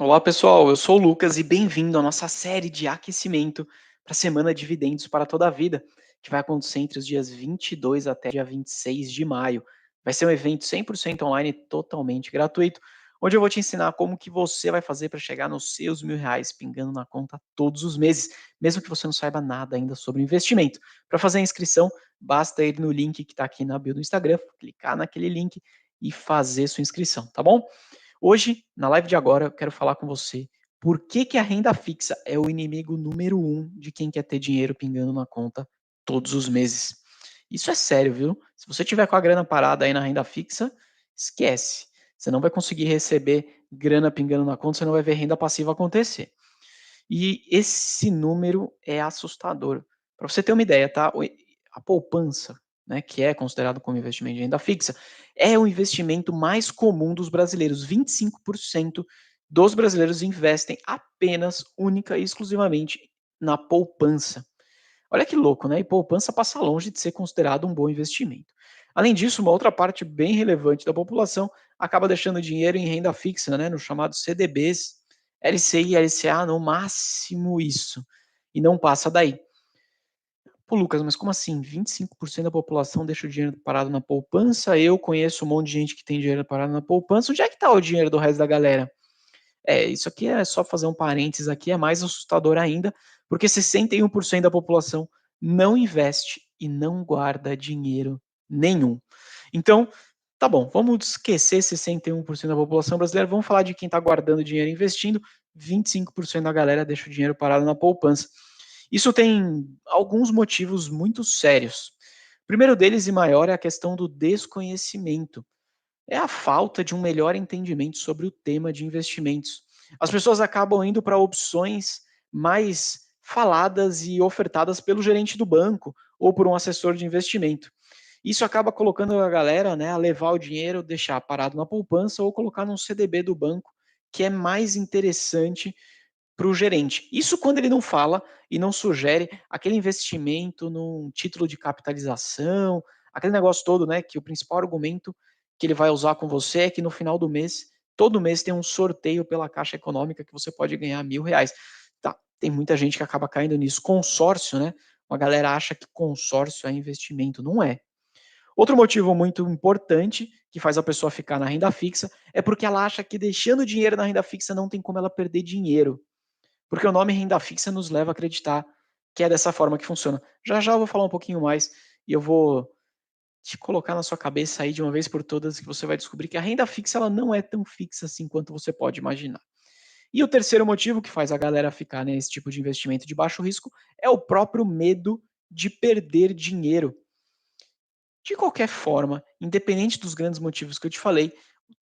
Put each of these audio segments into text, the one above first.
Olá pessoal, eu sou o Lucas e bem-vindo à nossa série de aquecimento para a Semana de Dividendos para toda a Vida, que vai acontecer entre os dias 22 até dia 26 de maio. Vai ser um evento 100% online, totalmente gratuito, onde eu vou te ensinar como que você vai fazer para chegar nos seus R$ 1.000 pingando na conta todos os meses, mesmo que você não saiba nada ainda sobre investimento. Para fazer a inscrição, basta ir no link que está aqui na bio do Instagram, clicar naquele link e fazer sua inscrição, tá bom? Hoje, na live de agora, eu quero falar com você por que a renda fixa é o inimigo número um de quem quer ter dinheiro pingando na conta todos os meses. Isso é sério, viu? Se você tiver com a grana parada aí na renda fixa, esquece. Você não vai conseguir receber grana pingando na conta, você não vai ver renda passiva acontecer. E esse número é assustador. Para você ter uma ideia, tá? A poupança, né, que é considerado como investimento de renda fixa, é o investimento mais comum dos brasileiros. 25% dos brasileiros investem apenas, única e exclusivamente na poupança. Olha que louco, né? E poupança passa longe de ser considerado um bom investimento. Além disso, uma outra parte bem relevante da população acaba deixando dinheiro em renda fixa, né, nos chamados CDBs, LCI e LCA, no máximo isso, e não passa daí. Pô, Lucas, mas como assim? 25% da população deixa o dinheiro parado na poupança? Eu conheço um monte de gente que tem dinheiro parado na poupança. Onde é que está o dinheiro do resto da galera? Isso aqui é só fazer um parênteses aqui, é mais assustador ainda, porque 61% da população não investe e não guarda dinheiro nenhum. Então, tá bom, vamos esquecer 61% da população brasileira, vamos falar de quem está guardando dinheiro e investindo, 25% da galera deixa o dinheiro parado na poupança. Isso tem alguns motivos muito sérios. O primeiro deles e maior é a questão do desconhecimento, é a falta de um melhor entendimento sobre o tema de investimentos. As pessoas acabam indo para opções mais faladas e ofertadas pelo gerente do banco ou por um assessor de investimento. Isso acaba colocando a galera, né, a levar o dinheiro, deixar parado na poupança ou colocar num CDB do banco, que é mais interessante para o gerente. Isso quando ele não fala e não sugere aquele investimento num título de capitalização, aquele negócio todo, né? Que o principal argumento que ele vai usar com você é que no final do mês, todo mês tem um sorteio pela Caixa Econômica que você pode ganhar R$ 1.000. Tá, tem muita gente que acaba caindo nisso. Consórcio, né? Uma galera acha que consórcio é investimento. Não é. Outro motivo muito importante que faz a pessoa ficar na renda fixa é porque ela acha que deixando dinheiro na renda fixa não tem como ela perder dinheiro. Porque o nome renda fixa nos leva a acreditar que é dessa forma que funciona. Já já eu vou falar um pouquinho mais e eu vou te colocar na sua cabeça aí de uma vez por todas que você vai descobrir que a renda fixa ela não é tão fixa assim quanto você pode imaginar. E o terceiro motivo que faz a galera ficar nesse tipo de investimento de baixo risco é o próprio medo de perder dinheiro. De qualquer forma, independente dos grandes motivos que eu te falei,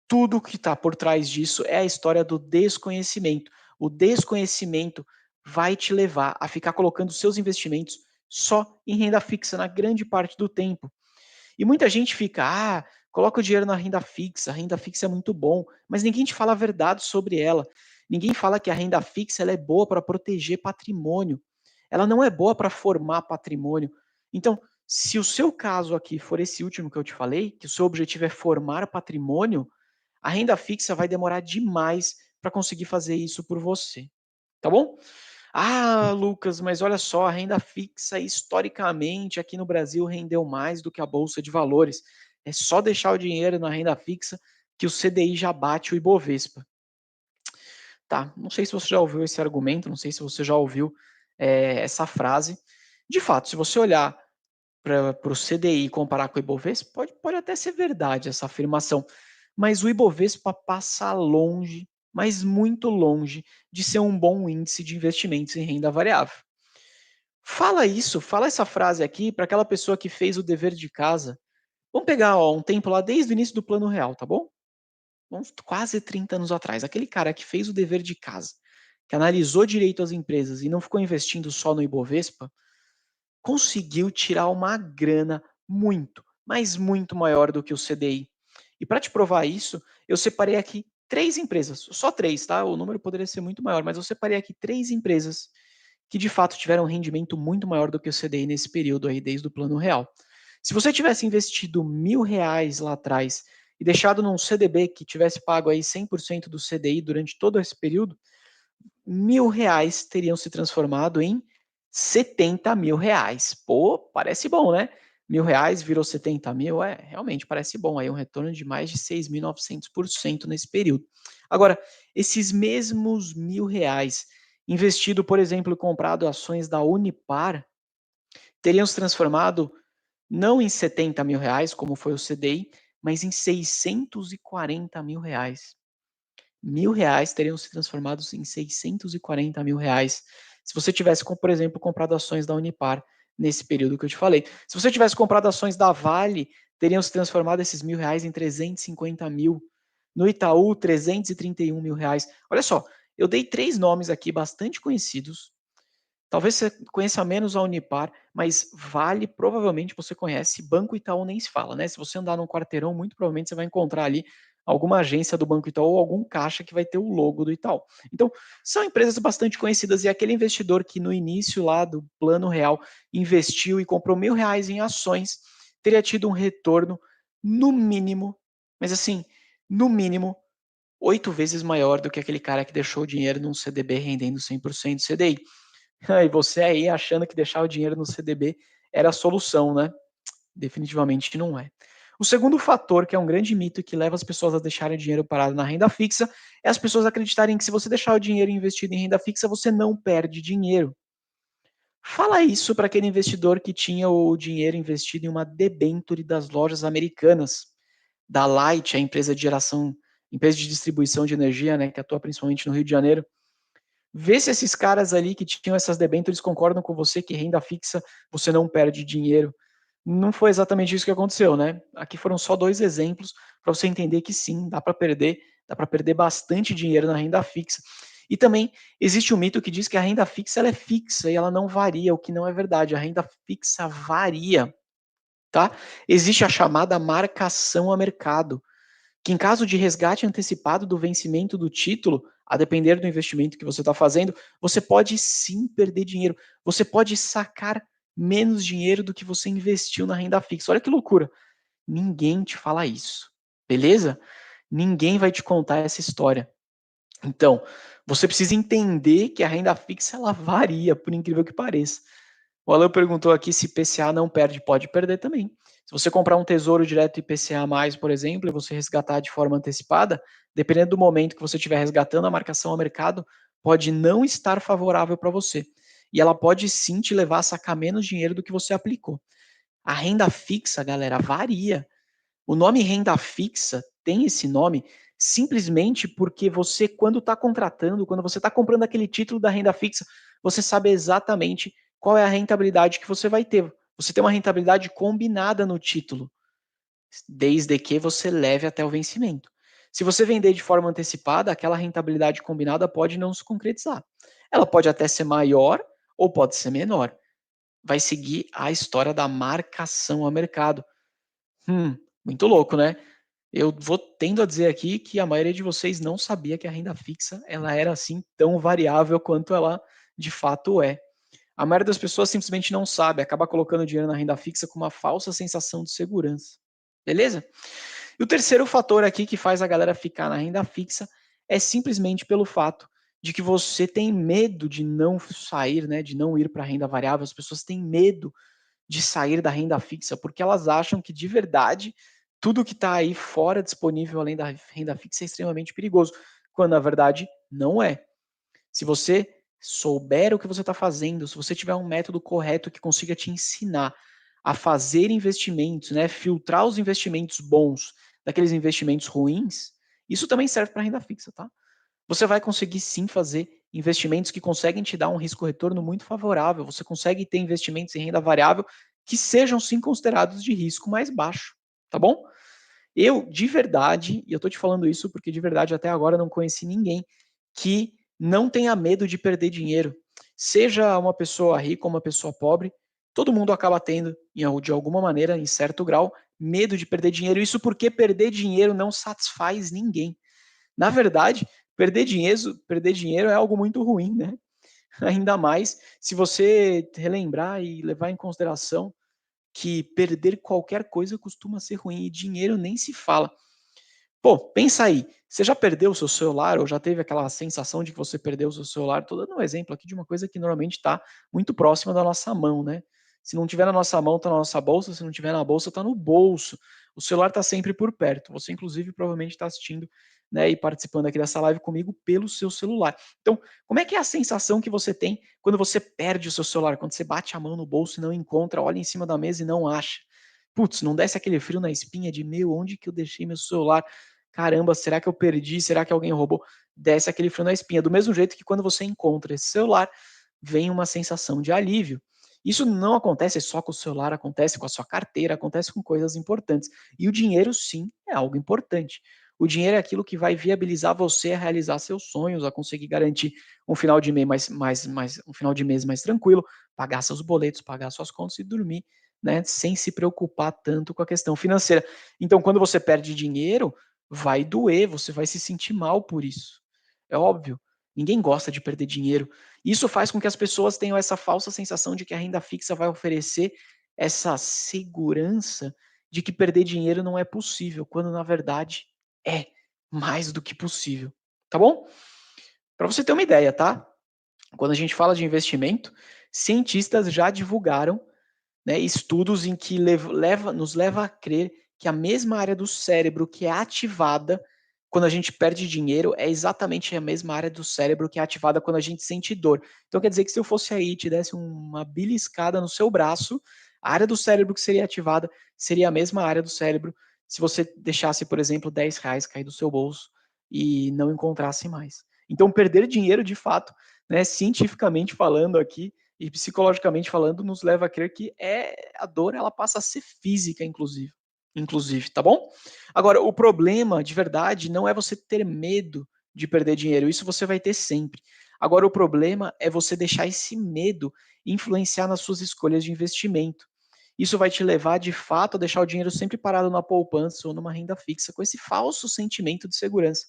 tudo que está por trás disso é a história do desconhecimento. O desconhecimento vai te levar a ficar colocando seus investimentos só em renda fixa na grande parte do tempo. E muita gente fica, coloca o dinheiro na renda fixa é muito bom, mas ninguém te fala a verdade sobre ela. Ninguém fala que a renda fixa ela é boa para proteger patrimônio. Ela não é boa para formar patrimônio. Então, se o seu caso aqui for esse último que eu te falei, que o seu objetivo é formar patrimônio, a renda fixa vai demorar demais para conseguir fazer isso por você, tá bom? Lucas, mas olha só, a renda fixa historicamente aqui no Brasil rendeu mais do que a bolsa de valores. É só deixar o dinheiro na renda fixa que o CDI já bate o Ibovespa. Tá, não sei se você já ouviu esse argumento, não sei se você já ouviu essa frase. De fato, se você olhar para o CDI e comparar com o Ibovespa, pode até ser verdade essa afirmação, mas o Ibovespa passa longe, mas muito longe, de ser um bom índice de investimentos em renda variável. Fala essa frase aqui para aquela pessoa que fez o dever de casa. Vamos pegar um tempo lá desde o início do Plano Real, tá bom? Vamos quase 30 anos atrás. Aquele cara que fez o dever de casa, que analisou direito as empresas e não ficou investindo só no Ibovespa, conseguiu tirar uma grana muito, mas muito maior do que o CDI. E para te provar isso, eu separei aqui três empresas, só três, tá? O número poderia ser muito maior, mas eu separei aqui três empresas que de fato tiveram um rendimento muito maior do que o CDI nesse período aí, desde o Plano Real. Se você tivesse investido R$ 1.000 lá atrás e deixado num CDB que tivesse pago aí 100% do CDI durante todo esse período, R$ 1.000 teriam se transformado em R$ 70.000. Pô, parece bom, né? R$ 1.000 virou 70 mil, realmente parece bom. Aí um retorno de mais de 6.900% nesse período. Agora, esses mesmos R$ 1.000 investido, por exemplo, comprado ações da Unipar, teriam se transformado não em R$ 70.000, como foi o CDI, mas em R$ 640.000. R$ 1.000 teriam se transformado em R$ 640.000 se você tivesse, por exemplo, comprado ações da Unipar nesse período que eu te falei. Se você tivesse comprado ações da Vale, teriam se transformado esses R$ 1.000 em 350 mil. No Itaú, R$ 331.000. Olha só, eu dei 3 nomes aqui bastante conhecidos. Talvez você conheça menos a Unipar, mas Vale provavelmente você conhece. Banco Itaú nem se fala, né? Se você andar num quarteirão, muito provavelmente você vai encontrar ali alguma agência do Banco Itaú ou algum caixa que vai ter o logo do Itaú. Então, são empresas bastante conhecidas e aquele investidor que no início lá do Plano Real investiu e comprou R$ 1.000 em ações, teria tido um retorno no mínimo, mas assim, no mínimo, 8 vezes maior do que aquele cara que deixou o dinheiro num CDB rendendo 100% CDI. E você aí achando que deixar o dinheiro no CDB era a solução, né? Definitivamente não é. O segundo fator, que é um grande mito e que leva as pessoas a deixarem o dinheiro parado na renda fixa, é as pessoas acreditarem que se você deixar o dinheiro investido em renda fixa, você não perde dinheiro. Fala isso para aquele investidor que tinha o dinheiro investido em uma debênture das lojas americanas, da Light, a empresa de geração, empresa de distribuição de energia, né, que atua principalmente no Rio de Janeiro. Vê se esses caras ali que tinham essas debêntures concordam com você que renda fixa você não perde dinheiro. Não foi exatamente isso que aconteceu, né? Aqui foram só 2 exemplos para você entender que sim, dá para perder bastante dinheiro na renda fixa. E também existe um mito que diz que a renda fixa ela é fixa e ela não varia, o que não é verdade. A renda fixa varia, tá? Existe a chamada marcação a mercado, que em caso de resgate antecipado do vencimento do título, a depender do investimento que você está fazendo, você pode sim perder dinheiro. Você pode sacar menos dinheiro do que você investiu na renda fixa. Olha que loucura. Ninguém te fala isso, beleza? Ninguém vai te contar essa história. Então, você precisa entender que a renda fixa ela varia, por incrível que pareça. O Alan perguntou aqui se IPCA não perde, pode perder também. Se você comprar um tesouro direto IPCA+, por exemplo, e você resgatar de forma antecipada, dependendo do momento que você estiver resgatando, a marcação ao mercado pode não estar favorável para você. E ela pode sim te levar a sacar menos dinheiro do que você aplicou. A renda fixa, galera, varia. O nome renda fixa tem esse nome simplesmente porque você, quando está contratando, quando você está comprando aquele título da renda fixa, você sabe exatamente qual é a rentabilidade que você vai ter. Você tem uma rentabilidade combinada no título, desde que você leve até o vencimento. Se você vender de forma antecipada, aquela rentabilidade combinada pode não se concretizar. Ela pode até ser maior ou pode ser menor. Vai seguir a história da marcação a mercado. Muito louco, né? Eu vou tendo a dizer aqui que a maioria de vocês não sabia que a renda fixa ela era assim tão variável quanto ela de fato é. A maioria das pessoas simplesmente não sabe, acaba colocando dinheiro na renda fixa com uma falsa sensação de segurança. Beleza? E o terceiro fator aqui que faz a galera ficar na renda fixa é simplesmente pelo fato de que você tem medo de não sair, né, de não ir para a renda variável. As pessoas têm medo de sair da renda fixa, porque elas acham que de verdade tudo que está aí fora disponível além da renda fixa é extremamente perigoso, quando na verdade não é. Se você souber o que você está fazendo, se você tiver um método correto que consiga te ensinar a fazer investimentos, né, filtrar os investimentos bons daqueles investimentos ruins, isso também serve para renda fixa, tá? Você vai conseguir sim fazer investimentos que conseguem te dar um risco-retorno muito favorável. Você consegue ter investimentos em renda variável que sejam sim considerados de risco mais baixo, tá bom? Eu, de verdade, e eu tô te falando isso porque de verdade até agora não conheci ninguém que não tenha medo de perder dinheiro. Seja uma pessoa rica ou uma pessoa pobre, todo mundo acaba tendo, de alguma maneira, em certo grau, medo de perder dinheiro. Isso porque perder dinheiro não satisfaz ninguém. Na verdade, perder dinheiro é algo muito ruim, né? Ainda mais se você relembrar e levar em consideração que perder qualquer coisa costuma ser ruim e dinheiro nem se fala. Pô, pensa aí, você já perdeu o seu celular ou já teve aquela sensação de que você perdeu o seu celular? Tô dando um exemplo aqui de uma coisa que normalmente está muito próxima da nossa mão, né. Se não tiver na nossa mão, tá na nossa bolsa, se não tiver na bolsa, tá no bolso. O celular tá sempre por perto. Você inclusive provavelmente está assistindo, né, e participando aqui dessa live comigo pelo seu celular. Então, como é que é a sensação que você tem quando você perde o seu celular? Quando você bate a mão no bolso e não encontra, olha em cima da mesa e não acha? Putz, não desce aquele frio na espinha de: "Meu, onde que eu deixei meu celular? Caramba, será que eu perdi? Será que alguém roubou?" Desce aquele frio na espinha. Do mesmo jeito que quando você encontra esse celular, vem uma sensação de alívio. Isso não acontece só com o celular, acontece com a sua carteira, acontece com coisas importantes. E o dinheiro, sim, é algo importante. O dinheiro é aquilo que vai viabilizar você a realizar seus sonhos, a conseguir garantir um final de mês um final de mês mais tranquilo, pagar seus boletos, pagar suas contas e dormir, né, sem se preocupar tanto com a questão financeira. Então, quando você perde dinheiro, vai doer, você vai se sentir mal por isso. É óbvio, ninguém gosta de perder dinheiro. Isso faz com que as pessoas tenham essa falsa sensação de que a renda fixa vai oferecer essa segurança de que perder dinheiro não é possível, quando na verdade é mais do que possível, tá bom? Para você ter uma ideia, tá? Quando a gente fala de investimento, cientistas já divulgaram, né, estudos em que nos leva a crer que a mesma área do cérebro que é ativada quando a gente perde dinheiro é exatamente a mesma área do cérebro que é ativada quando a gente sente dor. Então quer dizer que se eu fosse aí e te desse uma beliscada no seu braço, a área do cérebro que seria ativada seria a mesma área do cérebro se você deixasse, por exemplo, R$ 10 cair do seu bolso e não encontrasse mais. Então perder dinheiro de fato, né, cientificamente falando aqui, e psicologicamente falando, nos leva a crer que a dor ela passa a ser física, inclusive, tá bom? Agora, o problema de verdade não é você ter medo de perder dinheiro, isso você vai ter sempre. Agora, o problema é você deixar esse medo influenciar nas suas escolhas de investimento. Isso vai te levar, de fato, a deixar o dinheiro sempre parado na poupança ou numa renda fixa, com esse falso sentimento de segurança.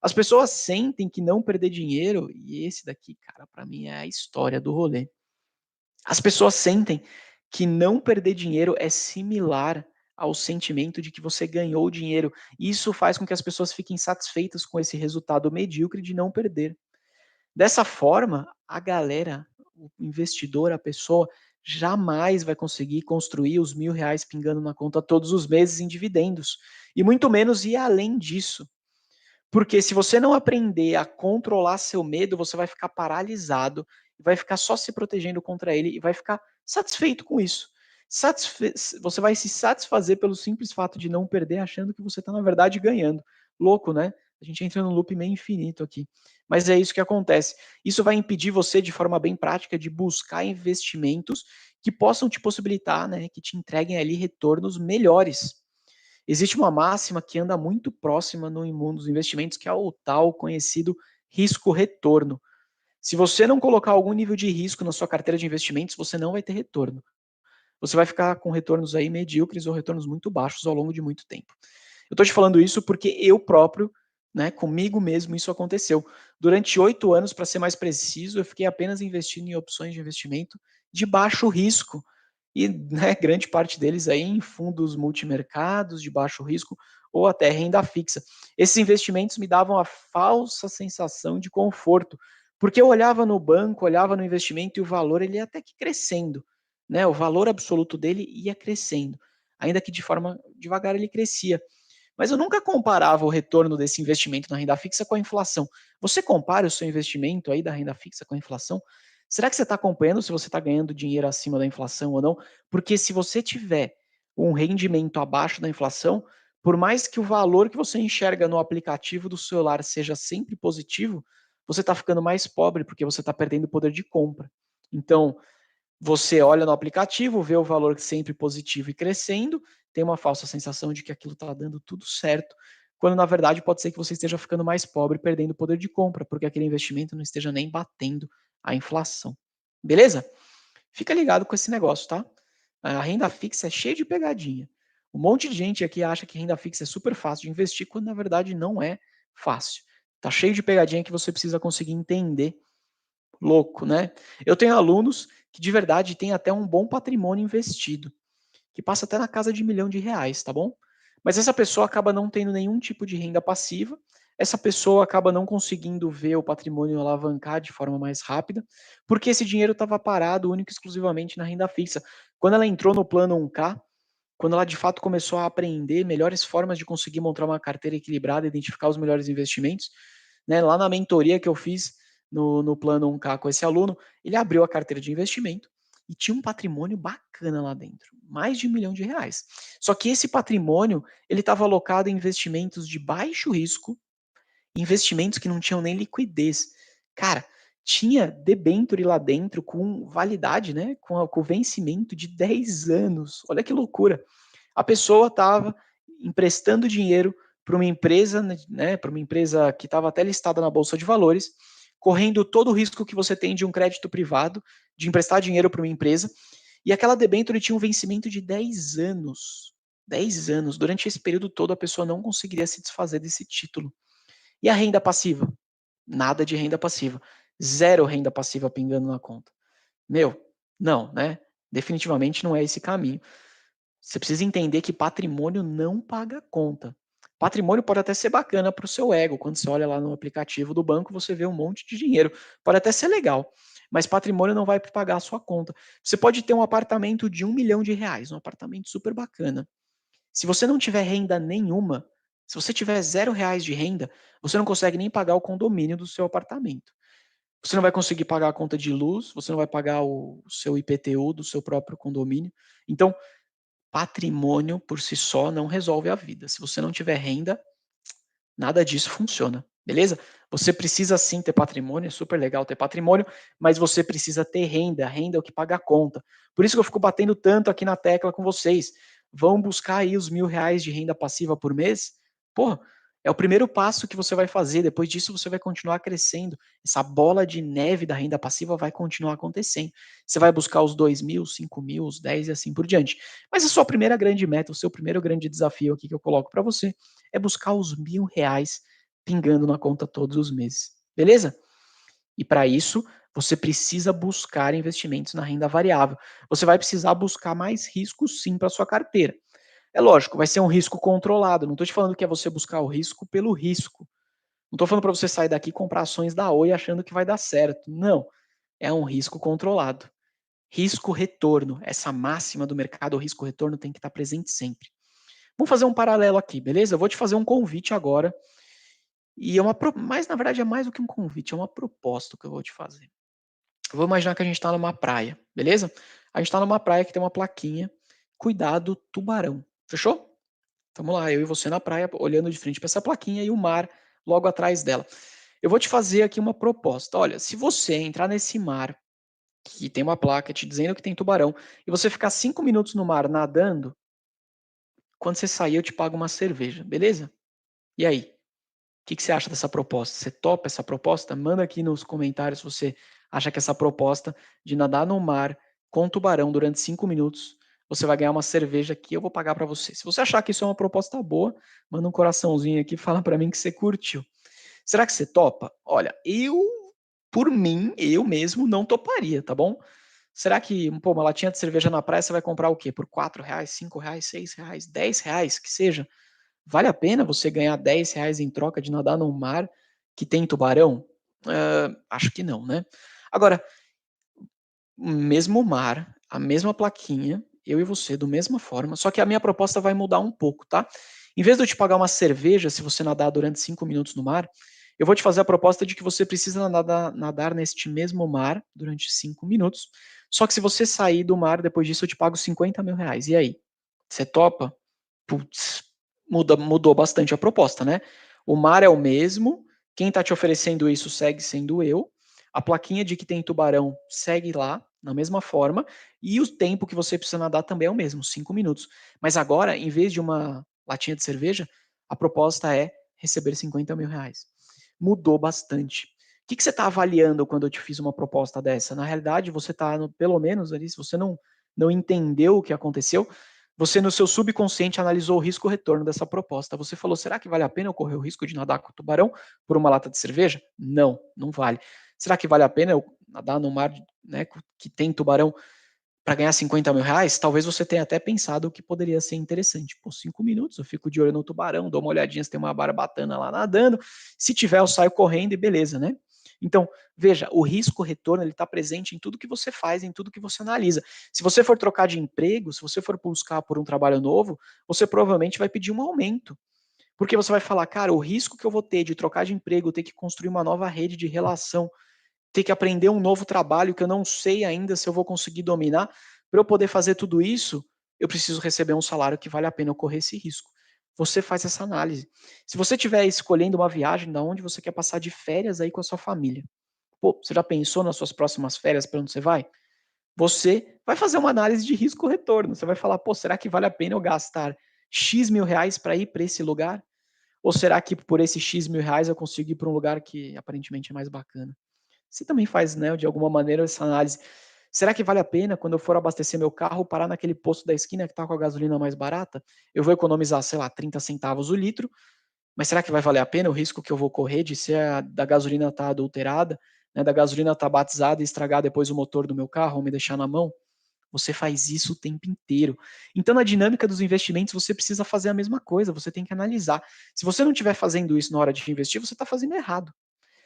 As pessoas sentem que não perder dinheiro, e esse daqui, cara, para mim é a história do rolê. As pessoas sentem que não perder dinheiro é similar ao sentimento de que você ganhou dinheiro. Isso faz com que as pessoas fiquem satisfeitas com esse resultado medíocre de não perder. Dessa forma, a galera, o investidor, a pessoa, jamais vai conseguir construir os R$ 1.000 pingando na conta todos os meses em dividendos. E muito menos ir além disso. Porque se você não aprender a controlar seu medo, você vai ficar paralisado, vai ficar só se protegendo contra ele e vai ficar satisfeito com isso. Você vai se satisfazer pelo simples fato de não perder, achando que você está, na verdade, ganhando. Louco, né? A gente entra num loop meio infinito aqui. Mas é isso que acontece. Isso vai impedir você, de forma bem prática, de buscar investimentos que possam te possibilitar, né, que te entreguem ali retornos melhores. Existe uma máxima que anda muito próxima no mundo dos investimentos, que é o tal conhecido risco-retorno. Se você não colocar algum nível de risco na sua carteira de investimentos, você não vai ter retorno. Você vai ficar com retornos aí medíocres ou retornos muito baixos ao longo de muito tempo. Eu estou te falando isso porque eu próprio, né, comigo mesmo, isso aconteceu. Durante 8 anos, para ser mais preciso, eu fiquei apenas investindo em opções de investimento de baixo risco. E, né, grande parte deles aí em fundos multimercados de baixo risco ou até renda fixa. Esses investimentos me davam a falsa sensação de conforto, porque eu olhava no banco, olhava no investimento e o valor ele ia até que crescendo, né? O valor absoluto dele ia crescendo, ainda que de forma devagar ele crescia. Mas eu nunca comparava o retorno desse investimento na renda fixa com a inflação. Você compara o seu investimento aí da renda fixa com a inflação? Será que você está acompanhando se você está ganhando dinheiro acima da inflação ou não? Porque se você tiver um rendimento abaixo da inflação, por mais que o valor que você enxerga no aplicativo do celular seja sempre positivo, você está ficando mais pobre porque você está perdendo o poder de compra. Então, você olha no aplicativo, vê o valor sempre positivo e crescendo, tem uma falsa sensação de que aquilo está dando tudo certo, quando na verdade pode ser que você esteja ficando mais pobre, perdendo o poder de compra, porque aquele investimento não esteja nem batendo a inflação. Beleza? Fica ligado com esse negócio, tá? A renda fixa é cheia de pegadinha. Um monte de gente aqui acha que renda fixa é super fácil de investir, quando na verdade não é fácil. Tá cheio de pegadinha que você precisa conseguir entender. Louco, né? Eu tenho alunos que de verdade têm até um bom patrimônio investido, que passa até na casa de R$ 1.000.000, tá bom? Mas essa pessoa acaba não tendo nenhum tipo de renda passiva, essa pessoa acaba não conseguindo ver o patrimônio alavancar de forma mais rápida, porque esse dinheiro estava parado único e exclusivamente na renda fixa. Quando ela entrou no plano 1K, quando ela de fato começou a aprender melhores formas de conseguir montar uma carteira equilibrada, identificar os melhores investimentos, né, lá na mentoria que eu fiz no plano 1K com esse aluno, ele abriu a carteira de investimento e tinha um patrimônio bacana lá dentro, mais de R$ 1 milhão. Só que esse patrimônio, ele estava alocado em investimentos de baixo risco, investimentos que não tinham nem liquidez. Cara, tinha debênture lá dentro com validade, né, com o vencimento de 10 anos. Olha que loucura. A pessoa estava emprestando dinheiro para uma empresa, né, para uma empresa que estava até listada na bolsa de valores, correndo todo o risco que você tem de um crédito privado, de emprestar dinheiro para uma empresa, e aquela debênture tinha um vencimento de 10 anos. 10 anos. Durante esse período todo, a pessoa não conseguiria se desfazer desse título. E a renda passiva? Nada de renda passiva. Zero renda passiva pingando na conta. Meu, não, né? Definitivamente não é esse caminho. Você precisa entender que patrimônio não paga conta. Patrimônio pode até ser bacana para o seu ego. Quando você olha lá no aplicativo do banco, você vê um monte de dinheiro. Pode até ser legal, mas patrimônio não vai pagar a sua conta. Você pode ter um apartamento de R$ 1 milhão, um apartamento super bacana. Se você não tiver renda nenhuma, se você tiver R$ 0 de renda, você não consegue nem pagar o condomínio do seu apartamento. Você não vai conseguir pagar a conta de luz, você não vai pagar o seu IPTU do seu próprio condomínio. Então, patrimônio por si só não resolve a vida. Se você não tiver renda, nada disso funciona, beleza? Você precisa sim ter patrimônio, é super legal ter patrimônio, mas você precisa ter renda. Renda é o que paga a conta. Por isso que eu fico batendo tanto aqui na tecla com vocês. Vão buscar aí os R$ 1.000 de renda passiva por mês? Porra, é o primeiro passo que você vai fazer. Depois disso, você vai continuar crescendo. Essa bola de neve da renda passiva vai continuar acontecendo. Você vai buscar os 2.000, 5.000, os 10 e assim por diante. Mas a sua primeira grande meta, o seu primeiro grande desafio aqui que eu coloco para você é buscar os R$ 1.000 pingando na conta todos os meses. Beleza? E para isso, você precisa buscar investimentos na renda variável. Você vai precisar buscar mais risco sim para sua carteira. É lógico, vai ser um risco controlado. Não estou te falando que é você buscar o risco pelo risco. Não estou falando para você sair daqui e comprar ações da Oi achando que vai dar certo. Não. É um risco controlado. Risco-retorno. Essa máxima do mercado, o risco-retorno tem que estar presente sempre. Vamos fazer um paralelo aqui, beleza? Eu vou te fazer um convite agora. E é mas na verdade é mais do que um convite, é uma proposta que eu vou te fazer. Vou imaginar que a gente está numa praia, beleza? A gente está numa praia que tem uma plaquinha, cuidado tubarão. Fechou? Vamos lá, eu e você na praia, olhando de frente para essa plaquinha e o mar logo atrás dela. Eu vou te fazer aqui uma proposta. Olha, se você entrar nesse mar que tem uma placa te dizendo que tem tubarão e você ficar 5 minutos no mar nadando, quando você sair eu te pago uma cerveja, beleza? E aí? O que você acha dessa proposta? Você topa essa proposta? Manda aqui nos comentários se você acha que essa proposta de nadar no mar com tubarão durante 5 minutos, você vai ganhar uma cerveja que eu vou pagar para você. Se você achar que isso é uma proposta boa, manda um coraçãozinho aqui e fala para mim que você curtiu. Será que você topa? Olha, por mim, eu mesmo não toparia, tá bom? Será que, pô, uma latinha de cerveja na praia você vai comprar o quê? Por R$ 4, R$ 5, R$ 6, R$ 10, que seja? Vale a pena você ganhar R$ 10 em troca de nadar num mar que tem tubarão? Acho que não, né? Agora, o mesmo mar, a mesma plaquinha, eu e você, da mesma forma, só que a minha proposta vai mudar um pouco, tá? Em vez de eu te pagar uma cerveja se você nadar durante 5 minutos no mar, eu vou te fazer a proposta de que você precisa nadar neste mesmo mar durante 5 minutos. Só que se você sair do mar, depois disso eu te pago R$ 50.000. E aí? Você topa? Putz, mudou bastante a proposta, né? O mar é o mesmo, quem está te oferecendo isso segue sendo eu, a plaquinha de que tem tubarão segue lá, na mesma forma, e o tempo que você precisa nadar também é o mesmo, 5 minutos. Mas agora, em vez de uma latinha de cerveja, a proposta é receber R$ 50.000. Mudou bastante. O que você está avaliando quando eu te fiz uma proposta dessa? Na realidade, você está, pelo menos ali, se você não entendeu o que aconteceu, você no seu subconsciente analisou o risco-retorno dessa proposta. Você falou, será que vale a pena eu correr o risco de nadar com o tubarão por uma lata de cerveja? Não, não vale. Será que vale a pena eu nadar no mar, né, que tem tubarão para ganhar R$ 50.000, talvez você tenha até pensado o que poderia ser interessante. Pô, 5 minutos, eu fico de olho no tubarão, dou uma olhadinha se tem uma barbatana lá nadando, se tiver eu saio correndo e beleza, né? Então, veja, o risco-retorno ele está presente em tudo que você faz, em tudo que você analisa. Se você for trocar de emprego, se você for buscar por um trabalho novo, você provavelmente vai pedir um aumento. Porque você vai falar, cara, o risco que eu vou ter de trocar de emprego, ter que construir uma nova rede de relação, ter que aprender um novo trabalho que eu não sei ainda se eu vou conseguir dominar, para eu poder fazer tudo isso, eu preciso receber um salário que vale a pena eu correr esse risco. Você faz essa análise. Se você estiver escolhendo uma viagem da onde você quer passar de férias aí com a sua família, pô, você já pensou nas suas próximas férias para onde você vai? Você vai fazer uma análise de risco-retorno. Você vai falar, pô, será que vale a pena eu gastar X mil reais para ir para esse lugar? Ou será que por esses X mil reais eu consigo ir para um lugar que aparentemente é mais bacana? Você também faz, né, de alguma maneira essa análise. Será que vale a pena quando eu for abastecer meu carro parar naquele posto da esquina que está com a gasolina mais barata? Eu vou economizar, sei lá, 30 centavos o litro, mas será que vai valer a pena o risco que eu vou correr de ser da gasolina estar adulterada, né, da gasolina estar batizada e estragar depois o motor do meu carro ou me deixar na mão? Você faz isso o tempo inteiro. Então, na dinâmica dos investimentos, você precisa fazer a mesma coisa, você tem que analisar. Se você não estiver fazendo isso na hora de investir, você está fazendo errado.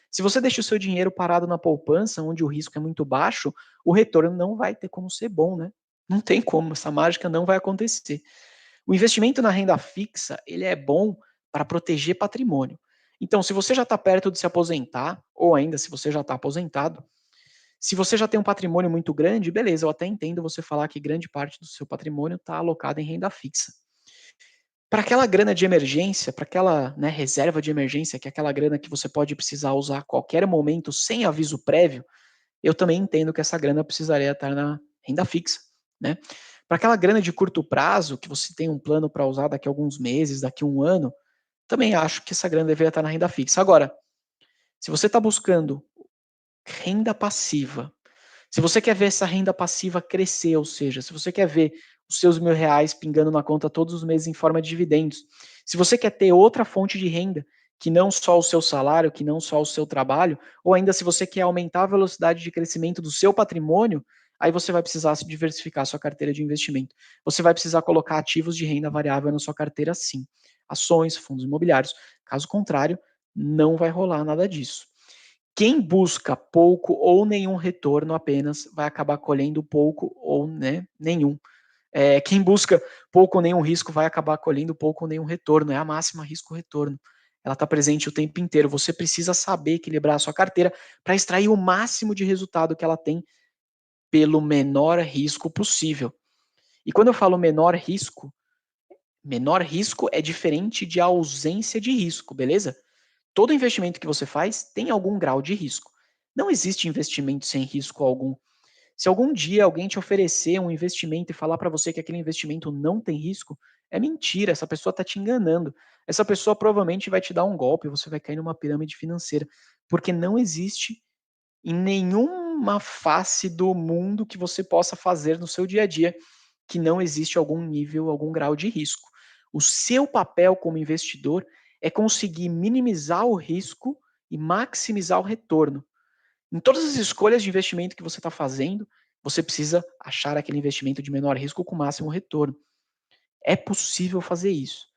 Se você deixa o seu dinheiro parado na poupança, onde o risco é muito baixo, o retorno não vai ter como ser bom, né? Não tem como, essa mágica não vai acontecer. O investimento na renda fixa, ele é bom para proteger patrimônio. Então, se você já está perto de se aposentar, ou ainda se você já está aposentado, se você já tem um patrimônio muito grande, beleza, eu até entendo você falar que grande parte do seu patrimônio está alocado em renda fixa. Para aquela grana de emergência, para aquela, né, reserva de emergência, que é aquela grana que você pode precisar usar a qualquer momento sem aviso prévio, eu também entendo que essa grana precisaria estar na renda fixa, né? Para aquela grana de curto prazo, que você tem um plano para usar daqui a alguns meses, daqui a um ano, também acho que essa grana deveria estar na renda fixa. Agora, se você está buscando renda passiva, se você quer ver essa renda passiva crescer, ou seja, se você quer ver os seus R$ 1.000 pingando na conta todos os meses em forma de dividendos, se você quer ter outra fonte de renda, que não só o seu salário, que não só o seu trabalho, ou ainda se você quer aumentar a velocidade de crescimento do seu patrimônio, aí você vai precisar se diversificar a sua carteira de investimento. Você vai precisar colocar ativos de renda variável na sua carteira sim. Ações, fundos imobiliários. Caso contrário, não vai rolar nada disso. Quem busca pouco ou nenhum retorno apenas vai acabar colhendo pouco ou, né, nenhum. Quem busca pouco ou nenhum risco vai acabar colhendo pouco ou nenhum retorno. É a máxima risco-retorno. Ela está presente o tempo inteiro. Você precisa saber equilibrar a sua carteira para extrair o máximo de resultado que ela tem pelo menor risco possível. E quando eu falo menor risco é diferente de ausência de risco, beleza? Todo investimento que você faz tem algum grau de risco. Não existe investimento sem risco algum. Se algum dia alguém te oferecer um investimento e falar para você que aquele investimento não tem risco, é mentira, essa pessoa está te enganando. Essa pessoa provavelmente vai te dar um golpe, você vai cair numa pirâmide financeira, porque não existe em nenhuma face do mundo que você possa fazer no seu dia a dia que não existe algum nível, algum grau de risco. O seu papel como investidor é conseguir minimizar o risco e maximizar o retorno. Em todas as escolhas de investimento que você está fazendo, você precisa achar aquele investimento de menor risco com máximo retorno. É possível fazer isso.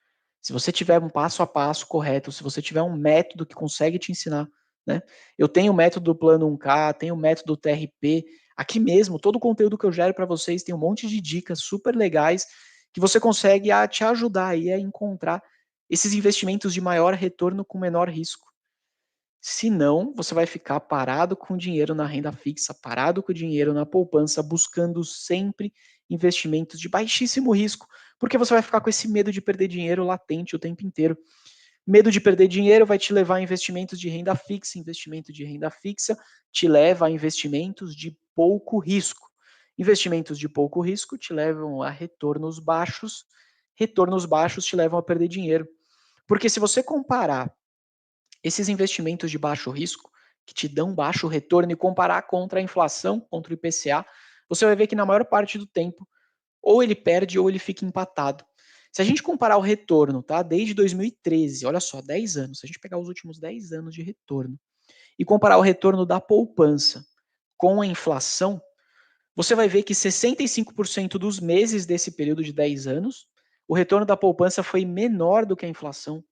Se você tiver um passo a passo correto, se você tiver um método que consegue te ensinar, né? Eu tenho o método do Plano 1K, tenho o método do TRP, aqui mesmo, todo o conteúdo que eu gero para vocês tem um monte de dicas super legais que você consegue te ajudar aí a encontrar esses investimentos de maior retorno com menor risco. Senão, você vai ficar parado com dinheiro na renda fixa, parado com dinheiro na poupança, buscando sempre investimentos de baixíssimo risco, porque você vai ficar com esse medo de perder dinheiro latente o tempo inteiro. Medo de perder dinheiro vai te levar a investimentos de renda fixa, investimento de renda fixa te leva a investimentos de pouco risco. Investimentos de pouco risco te levam a retornos baixos te levam a perder dinheiro. Porque se você comparar esses investimentos de baixo risco, que te dão baixo retorno, e comparar contra a inflação, contra o IPCA, você vai ver que na maior parte do tempo, ou ele perde ou ele fica empatado. Se a gente comparar o retorno, tá? Desde 2013, olha só, 10 anos, se a gente pegar os últimos 10 anos de retorno, e comparar o retorno da poupança com a inflação, você vai ver que 65% dos meses desse período de 10 anos, o retorno da poupança foi menor do que a inflação,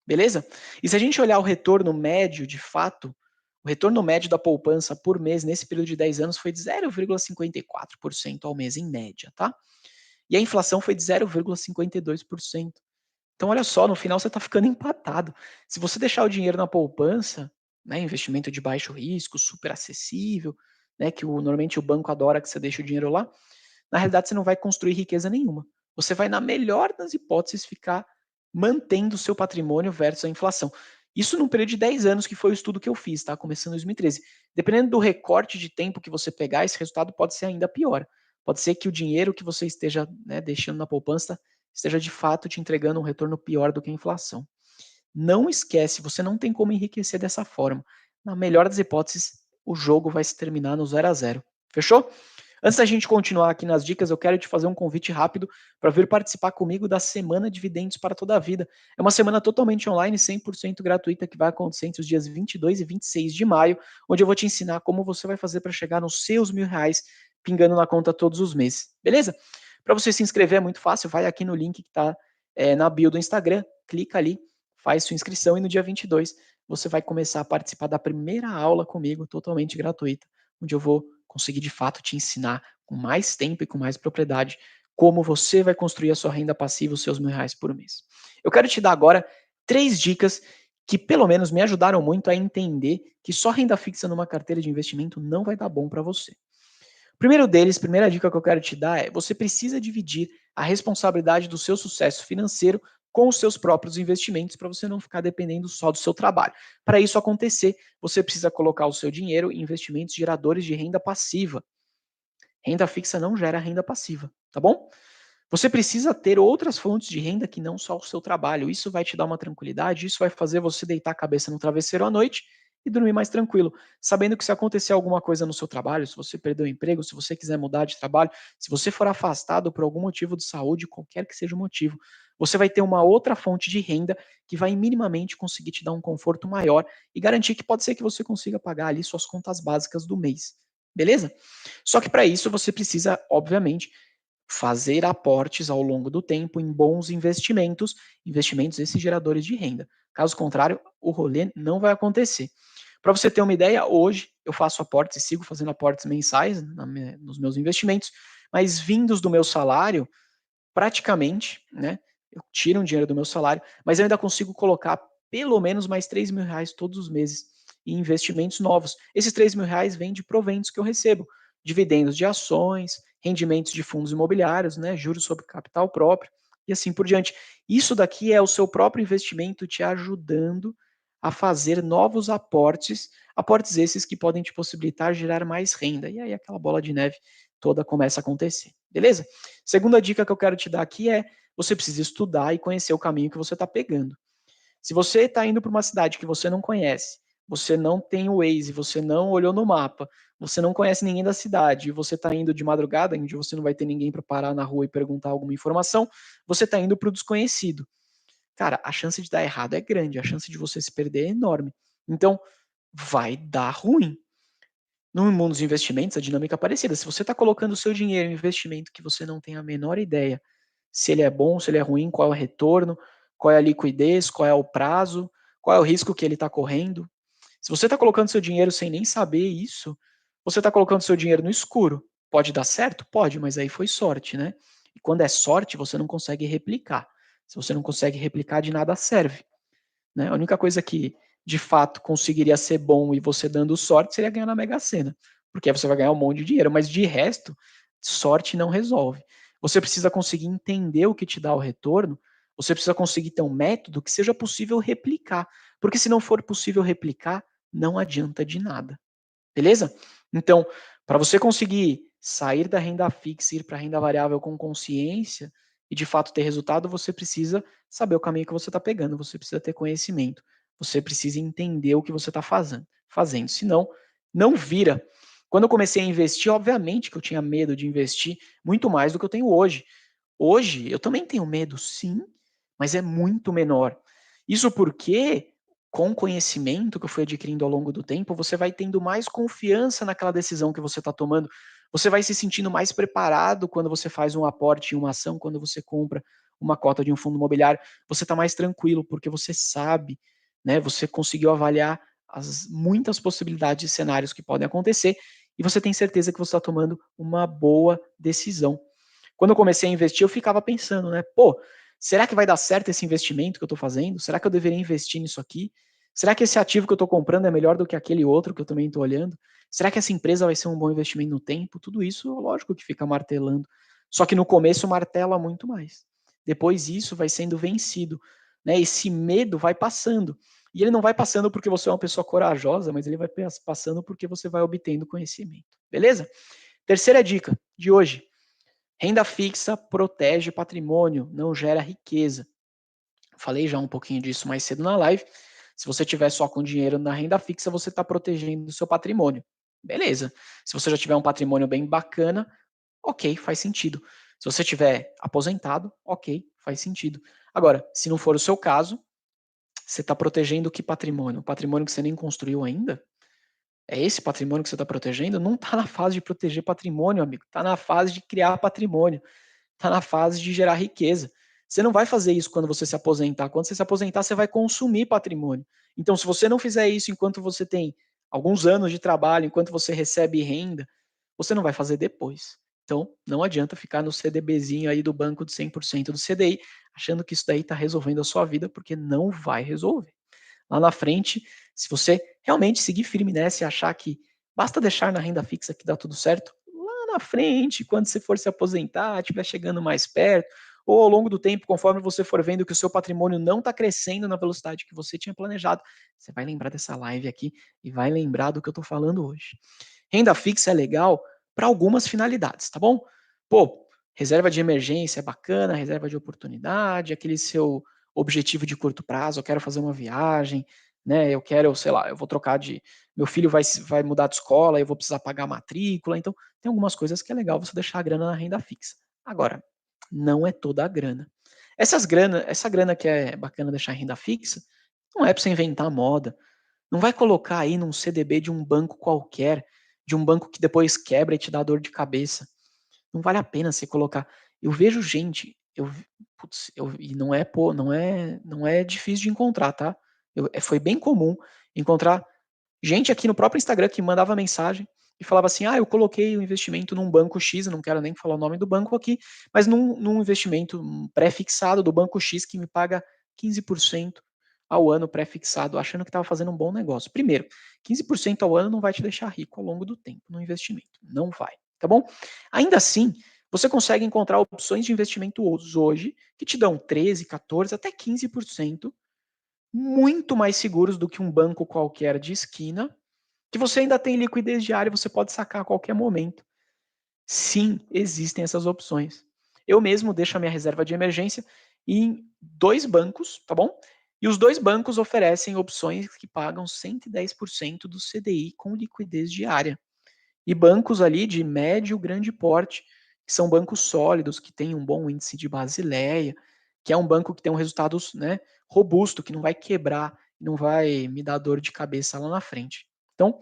beleza? E se a gente olhar o retorno médio, de fato, o retorno médio da poupança por mês nesse período de 10 anos foi de 0,54% ao mês em média, tá? E a inflação foi de 0,52%. Então, olha só, no final você está ficando empatado. Se você deixar o dinheiro na poupança, né, investimento de baixo risco, super acessível, né, que normalmente o banco adora que você deixe o dinheiro lá, na realidade você não vai construir riqueza nenhuma. Você vai, na melhor das hipóteses, ficar mantendo o seu patrimônio versus a inflação. Isso num período de 10 anos, que foi o estudo que eu fiz, tá? Começando em 2013. Dependendo do recorte de tempo que você pegar, esse resultado pode ser ainda pior. Pode ser que o dinheiro que você esteja, né, deixando na poupança esteja de fato te entregando um retorno pior do que a inflação. Não esquece, você não tem como enriquecer dessa forma. Na melhor das hipóteses, o jogo vai se terminar no 0-0. Fechou? Antes da gente continuar aqui nas dicas, eu quero te fazer um convite rápido para vir participar comigo da Semana Dividendos para toda a Vida. É uma semana totalmente online, 100% gratuita, que vai acontecer entre os dias 22 e 26 de maio, onde eu vou te ensinar como você vai fazer para chegar nos seus R$ 1.000 pingando na conta todos os meses. Beleza? Para você se inscrever é muito fácil, vai aqui no link que está na bio do Instagram, clica ali, faz sua inscrição e no dia 22 você vai começar a participar da primeira aula comigo, totalmente gratuita, onde eu vou conseguir de fato te ensinar com mais tempo e com mais propriedade como você vai construir a sua renda passiva, os seus R$ 1.000 por mês. Eu quero te dar agora 3 dicas que pelo menos me ajudaram muito a entender que só renda fixa numa carteira de investimento não vai dar bom para você. Primeiro deles, primeira dica que eu quero te dar é: você precisa dividir a responsabilidade do seu sucesso financeiro com os seus próprios investimentos para você não ficar dependendo só do seu trabalho. Para isso acontecer, você precisa colocar o seu dinheiro em investimentos geradores de renda passiva. Renda fixa não gera renda passiva, tá bom? Você precisa ter outras fontes de renda que não só o seu trabalho. Isso vai te dar uma tranquilidade, isso vai fazer você deitar a cabeça no travesseiro à noite e dormir mais tranquilo, sabendo que se acontecer alguma coisa no seu trabalho, se você perder o emprego, se você quiser mudar de trabalho, se você for afastado por algum motivo de saúde, qualquer que seja o motivo, você vai ter uma outra fonte de renda que vai minimamente conseguir te dar um conforto maior e garantir que pode ser que você consiga pagar ali suas contas básicas do mês. Beleza? Só que para isso você precisa, obviamente, fazer aportes ao longo do tempo em bons investimentos, investimentos esses geradores de renda. Caso contrário, o rolê não vai acontecer. Para você ter uma ideia, hoje eu faço aportes e sigo fazendo aportes mensais nos meus investimentos, mas vindos do meu salário, praticamente, né? Eu tiro um dinheiro do meu salário, mas eu ainda consigo colocar pelo menos mais R$ 3.000 todos os meses em investimentos novos. Esses R$ 3.000 vêm de proventos que eu recebo, dividendos de ações, rendimentos de fundos imobiliários, né, juros sobre capital próprio e assim por diante. Isso daqui é o seu próprio investimento te ajudando a fazer novos aportes, aportes esses que podem te possibilitar gerar mais renda. E aí aquela bola de neve toda começa a acontecer, beleza? Segunda dica que eu quero te dar aqui é: você precisa estudar e conhecer o caminho que você está pegando. Se você está indo para uma cidade que você não conhece, você não tem o Waze, você não olhou no mapa, você não conhece ninguém da cidade, e você está indo de madrugada, onde você não vai ter ninguém para parar na rua e perguntar alguma informação, você está indo para o desconhecido. Cara, a chance de dar errado é grande, a chance de você se perder é enorme. Então, vai dar ruim. No mundo dos investimentos, a dinâmica é parecida. Se você está colocando o seu dinheiro em investimento que você não tem a menor ideia se ele é bom, se ele é ruim, qual é o retorno, qual é a liquidez, qual é o prazo, qual é o risco que ele está correndo. Se você está colocando seu dinheiro sem nem saber isso, você está colocando seu dinheiro no escuro. Pode dar certo? Pode, mas aí foi sorte, né? E quando é sorte, você não consegue replicar. Se você não consegue replicar, de nada serve. Né? A única coisa que de fato conseguiria ser bom e você dando sorte seria ganhar na Mega Sena, porque aí você vai ganhar um monte de dinheiro, mas de resto, sorte não resolve. Você precisa conseguir entender o que te dá o retorno, você precisa conseguir ter um método que seja possível replicar, porque se não for possível replicar, não adianta de nada. Beleza? Então, para você conseguir sair da renda fixa e ir para a renda variável com consciência e de fato ter resultado, você precisa saber o caminho que você está pegando, você precisa ter conhecimento, você precisa entender o que você está fazendo, senão não vira. Quando eu comecei a investir, obviamente que eu tinha medo de investir muito mais do que eu tenho hoje. Hoje eu também tenho medo, sim, mas é muito menor. Isso porque, com o conhecimento que eu fui adquirindo ao longo do tempo, você vai tendo mais confiança naquela decisão que você está tomando. Você vai se sentindo mais preparado quando você faz um aporte em uma ação, quando você compra uma cota de um fundo imobiliário, você está mais tranquilo, porque você sabe, né? Você conseguiu avaliar as muitas possibilidades de cenários que podem acontecer e você tem certeza que você está tomando uma boa decisão. Quando eu comecei a investir, eu ficava pensando, né? Pô, será que vai dar certo esse investimento que eu estou fazendo? Será que eu deveria investir nisso aqui? Será que esse ativo que eu estou comprando é melhor do que aquele outro que eu também estou olhando? Será que essa empresa vai ser um bom investimento no tempo? Tudo isso, lógico que fica martelando. Só que no começo martela muito mais. Depois isso vai sendo vencido. Né? Esse medo vai passando. E ele não vai passando porque você é uma pessoa corajosa, mas ele vai passando porque você vai obtendo conhecimento. Beleza? Terceira dica de hoje. Renda fixa protege patrimônio, não gera riqueza. Falei já um pouquinho disso mais cedo na live. Se você tiver só com dinheiro na renda fixa, você está protegendo o seu patrimônio. Beleza. Se você já tiver um patrimônio bem bacana, ok, faz sentido. Se você tiver aposentado, ok, faz sentido. Agora, se não for o seu caso, você está protegendo que patrimônio? O patrimônio que você nem construiu ainda? É esse patrimônio que você está protegendo? Não está na fase de proteger patrimônio, amigo. Está na fase de criar patrimônio. Está na fase de gerar riqueza. Você não vai fazer isso quando você se aposentar. Quando você se aposentar, você vai consumir patrimônio. Então, se você não fizer isso enquanto você tem alguns anos de trabalho, enquanto você recebe renda, você não vai fazer depois. Então, não adianta ficar no CDBzinho aí do banco de 100% do CDI, achando que isso daí está resolvendo a sua vida, porque não vai resolver. Lá na frente, se você realmente seguir firme nessa e achar que basta deixar na renda fixa que dá tudo certo, lá na frente, quando você for se aposentar, estiver chegando mais perto, ou ao longo do tempo, conforme você for vendo que o seu patrimônio não está crescendo na velocidade que você tinha planejado, você vai lembrar dessa live aqui e vai lembrar do que eu estou falando hoje. Renda fixa é legal para algumas finalidades, tá bom? Pô, reserva de emergência é bacana, reserva de oportunidade, aquele seu objetivo de curto prazo, eu quero fazer uma viagem, né? Eu quero, sei lá, eu vou trocar de. Meu filho vai mudar de escola, eu vou precisar pagar a matrícula. Então, tem algumas coisas que é legal você deixar a grana na renda fixa. Agora, não é toda a grana. Essa grana que é bacana deixar em renda fixa, não é para você inventar moda. Não vai colocar aí num CDB de um banco qualquer, de um banco que depois quebra e te dá dor de cabeça. Não vale a pena você colocar. Eu vejo gente, putz, e não é, pô, não é difícil de encontrar, tá? Foi bem comum encontrar gente aqui no próprio Instagram que mandava mensagem e falava assim: ah, eu coloquei o investimento num banco X, eu não quero nem falar o nome do banco aqui, mas num investimento pré-fixado do banco X que me paga 15% ao ano pré-fixado, achando que estava fazendo um bom negócio. Primeiro, 15% ao ano não vai te deixar rico ao longo do tempo no investimento. Não vai, tá bom? Ainda assim, você consegue encontrar opções de investimento hoje que te dão 13, 14, até 15% muito mais seguros do que um banco qualquer de esquina, que você ainda tem liquidez diária e você pode sacar a qualquer momento. Sim, existem essas opções. Eu mesmo deixo a minha reserva de emergência em dois bancos, tá bom? E os dois bancos oferecem opções que pagam 110% do CDI com liquidez diária. E bancos ali de médio e grande porte, que são bancos sólidos, que têm um bom índice de Basileia, que é um banco que tem um resultado, né, robusto, que não vai quebrar, não vai me dar dor de cabeça lá na frente. Então,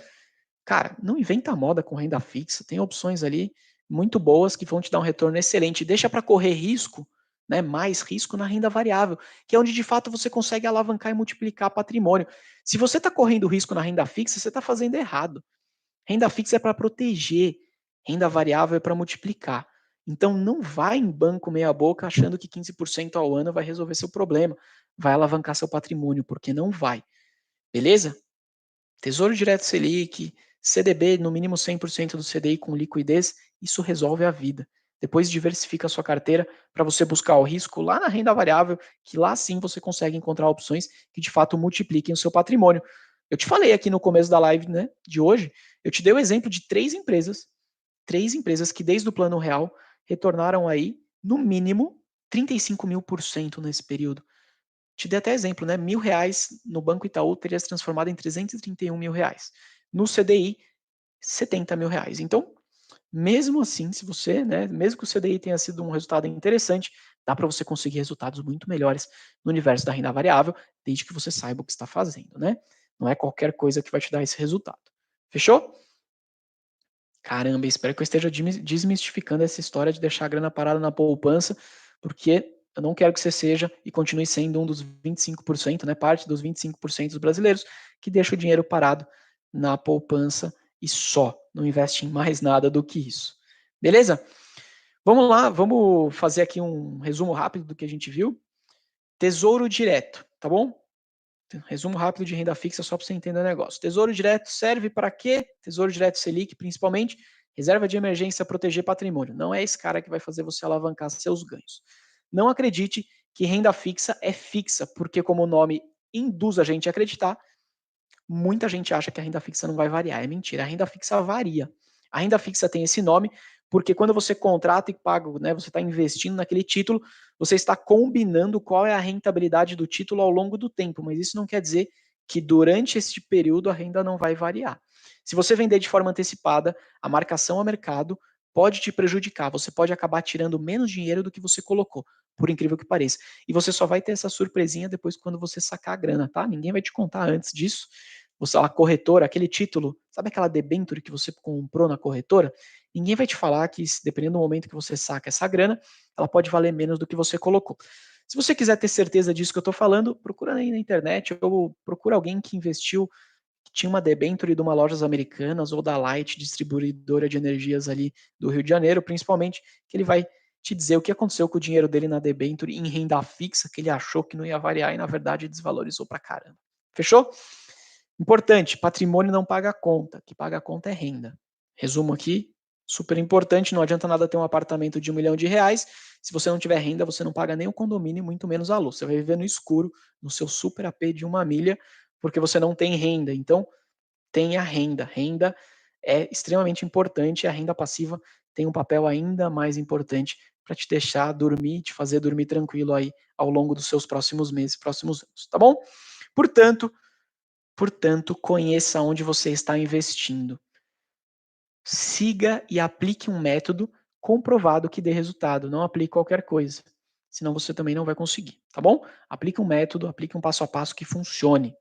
cara, não inventa moda com renda fixa, tem opções ali muito boas que vão te dar um retorno excelente. Deixa para correr risco, né, mais risco na renda variável, que é onde de fato você consegue alavancar e multiplicar patrimônio. Se você está correndo risco na renda fixa, você está fazendo errado. Renda fixa é para proteger, renda variável é para multiplicar. Então não vai em banco meia boca achando que 15% ao ano vai resolver seu problema, vai alavancar seu patrimônio, porque não vai. Beleza? Tesouro Direto Selic, CDB no mínimo 100% do CDI com liquidez, isso resolve a vida. Depois diversifica a sua carteira para você buscar o risco lá na renda variável, que lá sim você consegue encontrar opções que de fato multipliquem o seu patrimônio. Eu te falei aqui no começo da live, né, de hoje, eu te dei o exemplo de três empresas que desde o Plano Real retornaram aí, no mínimo, 35.000% nesse período. Te dei até exemplo, né? R$ 1.000 no Banco Itaú teria se transformado em 331 mil reais. No CDI, 70 mil reais. Então, mesmo assim, se você, né, mesmo que o CDI tenha sido um resultado interessante, dá para você conseguir resultados muito melhores no universo da renda variável, desde que você saiba o que está fazendo, né? Não é qualquer coisa que vai te dar esse resultado. Fechou? Caramba, espero que eu esteja desmistificando essa história de deixar a grana parada na poupança, porque eu não quero que você seja e continue sendo um dos 25%, né, parte dos 25% dos brasileiros que deixa o dinheiro parado na poupança e só, não investe em mais nada do que isso. Beleza? Vamos lá, vamos fazer aqui um resumo rápido do que a gente viu. Tesouro direto, tá bom? Resumo rápido de renda fixa só para você entender o negócio. Tesouro direto serve para quê? Tesouro direto Selic, principalmente, reserva de emergência, proteger patrimônio. Não é esse cara que vai fazer você alavancar seus ganhos. Não acredite que renda fixa é fixa, porque como o nome induz a gente a acreditar, muita gente acha que a renda fixa não vai variar. É mentira, a renda fixa varia. A renda fixa tem esse nome porque quando você contrata e paga, né, você está investindo naquele título, você está combinando qual é a rentabilidade do título ao longo do tempo, mas isso não quer dizer que durante esse período a renda não vai variar. Se você vender de forma antecipada, a marcação a mercado pode te prejudicar. Você pode acabar tirando menos dinheiro do que você colocou, por incrível que pareça. E você só vai ter essa surpresinha depois quando você sacar a grana, tá? Ninguém vai te contar antes disso. Você, a corretora, aquele título, sabe aquela debênture que você comprou na corretora? Ninguém vai te falar que, dependendo do momento que você saca essa grana, ela pode valer menos do que você colocou. Se você quiser ter certeza disso que eu estou falando, procura aí na internet ou procura alguém que investiu, que tinha uma debênture de uma Lojas Americanas ou da Light, distribuidora de energias ali do Rio de Janeiro, principalmente, que ele vai te dizer o que aconteceu com o dinheiro dele na debênture em renda fixa, que ele achou que não ia variar e na verdade desvalorizou pra caramba. Fechou? Importante, patrimônio não paga conta, o que paga a conta é renda. Resumo aqui, super importante, não adianta nada ter um apartamento de R$ 1 milhão, se você não tiver renda, você não paga nem o condomínio, muito menos a luz. Você vai viver no escuro, no seu super AP de 1 milha, porque você não tem renda. Então, tenha renda. Renda é extremamente importante, a renda passiva tem um papel ainda mais importante para te deixar dormir, te fazer dormir tranquilo aí ao longo dos seus próximos meses, próximos anos, tá bom? Portanto, conheça onde você está investindo. Siga e aplique um método comprovado que dê resultado. Não aplique qualquer coisa, senão você também não vai conseguir, tá bom? Aplique um método, aplique um passo a passo que funcione.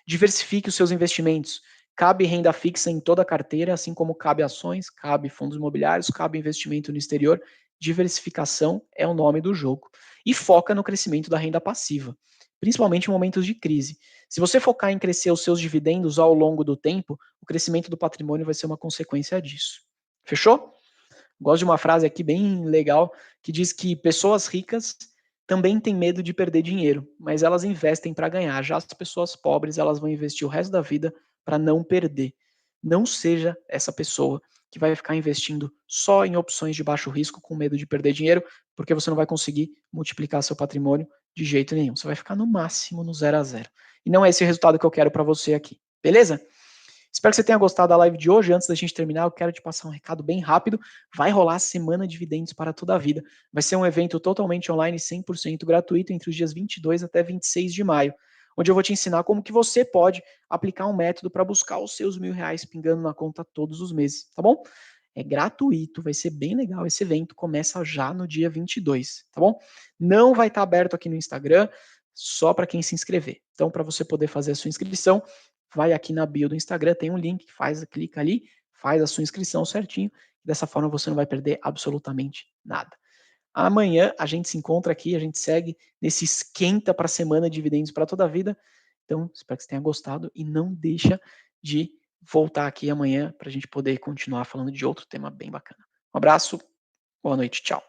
Diversifique os seus investimentos. Cabe renda fixa em toda a carteira, assim como cabe ações, cabe fundos imobiliários, cabe investimento no exterior. Diversificação é o nome do jogo. E foca no crescimento da renda passiva, principalmente em momentos de crise. Se você focar em crescer os seus dividendos ao longo do tempo, o crescimento do patrimônio vai ser uma consequência disso. Fechou? Gosto de uma frase aqui bem legal que diz que pessoas ricas também têm medo de perder dinheiro, mas elas investem para ganhar. Já as pessoas pobres, elas vão investir o resto da vida para não perder. Não seja essa pessoa que vai ficar investindo só em opções de baixo risco com medo de perder dinheiro, porque você não vai conseguir multiplicar seu patrimônio de jeito nenhum. Você vai ficar no máximo no 0 a 0. E não é esse o resultado que eu quero para você aqui. Beleza? Espero que você tenha gostado da live de hoje. Antes da gente terminar, eu quero te passar um recado bem rápido. Vai rolar a Semana de Dividendos para toda a vida. Vai ser um evento totalmente online, 100% gratuito, entre os dias 22 até 26 de maio, onde eu vou te ensinar como que você pode aplicar um método para buscar os seus R$ 1.000 pingando na conta todos os meses, tá bom? É gratuito, vai ser bem legal esse evento, começa já no dia 22, tá bom? Não vai estar aberto aqui no Instagram, só para quem se inscrever. Então, para você poder fazer a sua inscrição, vai aqui na bio do Instagram, tem um link, clica ali, faz a sua inscrição certinho. Dessa forma você não vai perder absolutamente nada. Amanhã a gente se encontra aqui, a gente segue nesse esquenta para a semana de dividendos para toda a vida. Então, espero que você tenha gostado e não deixa de voltar aqui amanhã para a gente poder continuar falando de outro tema bem bacana. Um abraço, boa noite, tchau.